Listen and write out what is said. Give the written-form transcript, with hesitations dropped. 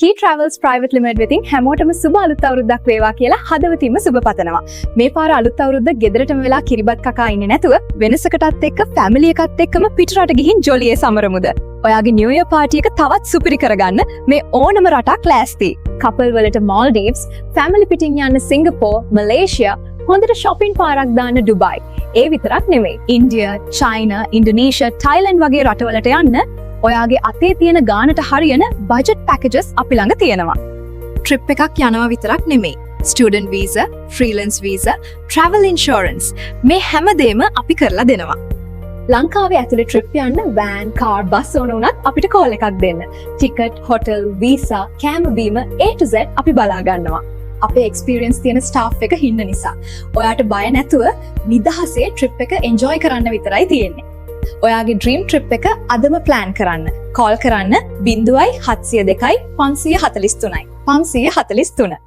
Key Travels Private Limited වෙතින් හැමෝටම සුබ අලුත් අවුරුද්දක් වේවා කියලා හදවතින්ම සුබ පතනවා. මේ පාර අලුත් අවුරුද්ද ගෙදරටම වෙලා කිරිබත් කකා ඉන්නේ නැතුව වෙනසකටත් එක්ක ෆැමිලි එකත් එක්කම පිටරට ගිහින් ජොලියේ සමරමුද. ඔයාගේ නිව් ඉයර් පාටි එක තවත් සුපිරි කරගන්න මේ ඕනම රටක් ලෑස්ති. කපල් වලට මාල්ඩීව්ස්, ෆැමිලි පිටින් යන්න සිංගප්පූර්, මලේසියා, හොඳට shopping පාරක් දාන්න ඩුබයි. ඒ විතරක් නෙමෙයි. ඉන්දියා, චයිනා, ඉන්ඩෝනීෂියා, තායිලන්ඩ් වගේ රටවලට යන්න ඔයාගේ අතේ තියෙන ගානට හරියන බජට් පැකේජස් අපි ළඟ තියෙනවා. ට්‍රිප් එකක් යනවා විතරක් නෙමෙයි. Student visa, freelance visa, travel insurance මේ හැමදේම අපි කරලා දෙනවා. ලංකාවේ ඇතුලේ ට්‍රිප් යන්න වෑන්, කාර්, බස් ඕන වුණත් අපිට කෝල් එකක් දෙන්න. ටිකට්, හොටෙල්, වීසා, කෑම බීම A to Z අපි බලා ගන්නවා. අපේ එක්ස්පීරියන්ස් තියෙන ස්ටාෆ් එක හින්න නිසා. ඔයාට බය නැතුව නිදහසේ ට්‍රිප් එක එන්ජොයි කරන්න විතරයි තියෙන්නේ. ඔයාගේ ඩ්‍රීම් ට්‍රිප් එක අදම ප්ලෑන් කරන්න. කෝල් කරන්න 0702 543 543